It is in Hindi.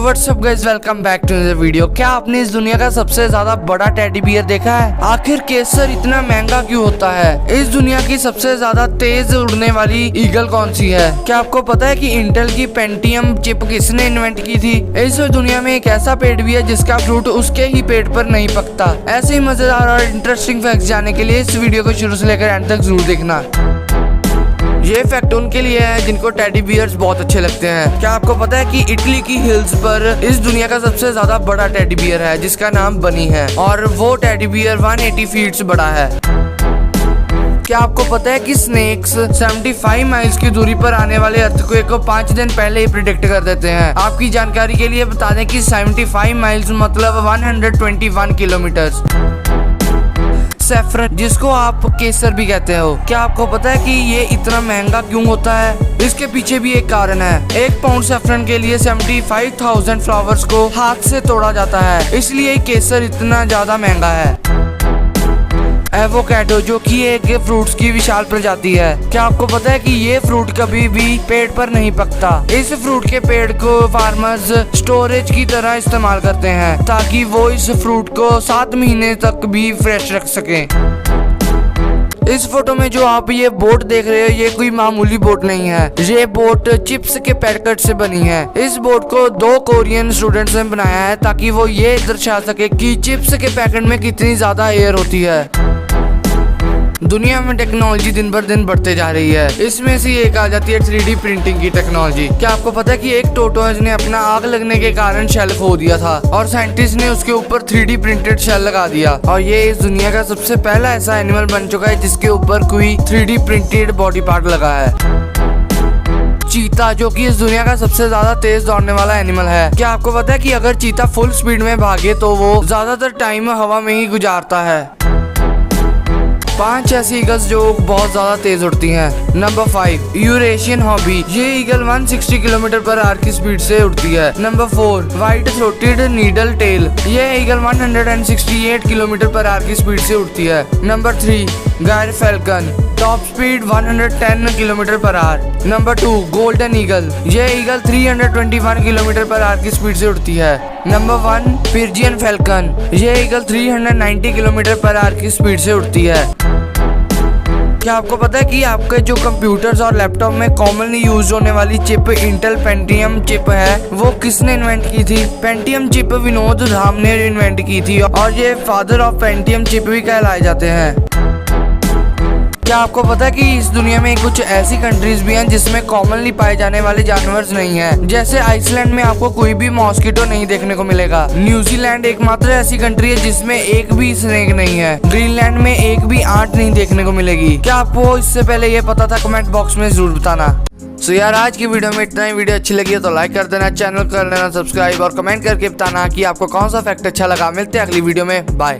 What's up guys, welcome back to the video. क्या आपने इस दुनिया का सबसे ज्यादा बड़ा टेडी बियर देखा है? आखिर केसर इतना महंगा क्यों होता है? इस दुनिया की सबसे ज्यादा तेज उड़ने वाली ईगल कौन सी है? क्या आपको पता है कि इंटेल की पेंटियम चिप किसने इन्वेंट की थी? इस दुनिया में एक ऐसा पेड़ भी है जिसका फ्रूट उसके ही पेड़ पर नहीं पकता। ऐसे ही मजेदार और इंटरेस्टिंग फैक्ट्स जानने के लिए इस वीडियो को शुरू से लेकर एंड तक जरूर देखना। ये फैक्ट उनके लिए है जिनको टेडी बियर्स बहुत अच्छे लगते हैं। क्या आपको पता है कि इटली की हिल्स पर इस दुनिया का सबसे ज्यादा बड़ा टेडी बियर है जिसका नाम बनी है और वो टेडी बियर 180 फीट बड़ा है। क्या आपको पता है कि स्नेक्स 75 माइल्स की दूरी पर आने वाले अर्थक्वेक को 5 दिन पहले ही प्रिडिक्ट कर देते हैं? आपकी जानकारी के लिए बता दें कि 75 माइल्स मतलब 121 किलोमीटर। सैफरन, जिसको आप केसर भी कहते हो, क्या आपको पता है कि ये इतना महंगा क्यों होता है? इसके पीछे भी एक कारण है। 1 पाउंड सैफरन के लिए 75,000 फ्लावर्स को हाथ से तोड़ा जाता है, इसलिए केसर इतना ज्यादा महंगा है। एवोकाडो, जो कि एक फ्रूट्स की विशाल प्रजाति है, क्या आपको पता है कि ये फ्रूट कभी भी पेड़ पर नहीं पकता? इस फ्रूट के पेड़ को फार्मर्स स्टोरेज की तरह इस्तेमाल करते हैं ताकि वो इस फ्रूट को 7 महीने तक भी फ्रेश रख सकें। इस फोटो में जो आप ये बोट देख रहे हो, ये कोई मामूली बोट नहीं है। ये बोट चिप्स के पैकेट से बनी है। इस बोट को 2 कोरियन स्टूडेंट्स ने बनाया है ताकि वो ये दर्शा सके कि चिप्स के पैकेट में कितनी ज्यादा एयर होती है। दुनिया में टेक्नोलॉजी दिन भर दिन बढ़ते जा रही है। इसमें से एक आ जाती है 3D प्रिंटिंग की टेक्नोलॉजी। क्या आपको पता है कि एक टोटोज ने अपना आग लगने के कारण शेल खो दिया था और साइंटिस्ट ने उसके ऊपर 3D प्रिंटेड शेल लगा दिया और ये इस दुनिया का सबसे पहला ऐसा एनिमल बन चुका है जिसके ऊपर कोई 3D प्रिंटेड बॉडी पार्ट लगा है। चीता, जो कि इस दुनिया का सबसे ज्यादा तेज दौड़ने वाला एनिमल है। क्या आपको पता है कि अगर चीता फुल स्पीड में भागे तो वो ज्यादातर टाइम हवा में ही गुजारता है। 5 ऐसी ईगल्स जो बहुत ज्यादा तेज उड़ती हैं। नंबर 5 यूरेशियन हॉबी, ये ईगल 160 किलोमीटर पर आवर की स्पीड से उड़ती है। Number 4 white throated needletail, ये ईगल 168 किलोमीटर पर आवर की स्पीड से उड़ती है। Number 3 gyr falcon, top speed 110 kilometre per hour. Number 2 golden eagle, ये ईगल 321 किलोमीटर पर आवर की स्पीड से उड़ती है। नंबर 1 पिर्जियन फैल्कन, ये ईगल 390 किलोमीटर पर आवर की स्पीड से उड़ती है। क्या आपको पता है कि आपके जो कंप्यूटर्स और लैपटॉप में कॉमनली यूज होने वाली चिप इंटेल पेंटियम चिप है, वो किसने इन्वेंट की थी? पेंटियम चिप विनोद राम ने इन्वेंट की थी और ये फादर ऑफ पेंटियम चिप भी कहलाए जाते हैं। क्या आपको पता है कि इस दुनिया में कुछ ऐसी कंट्रीज भी हैं जिसमें कॉमनली पाए जाने वाले जानवर नहीं हैं? जैसे आइसलैंड में आपको कोई भी मॉस्किटो नहीं देखने को मिलेगा। न्यूजीलैंड एकमात्र ऐसी कंट्री है जिसमें एक भी स्नेक नहीं है। ग्रीनलैंड में एक भी आंट नहीं देखने को मिलेगी। क्या आपको इससे पहले ये पता था? कमेंट बॉक्स में जरूर बताना। सो यार, आज की वीडियो में इतना ही। वीडियो अच्छी लगी है तो लाइक कर देना, चैनल कर लेना सब्सक्राइब और कमेंट करके बताना कि आपको कौन सा फैक्ट अच्छा लगा। मिलते हैं अगली वीडियो में, बाय।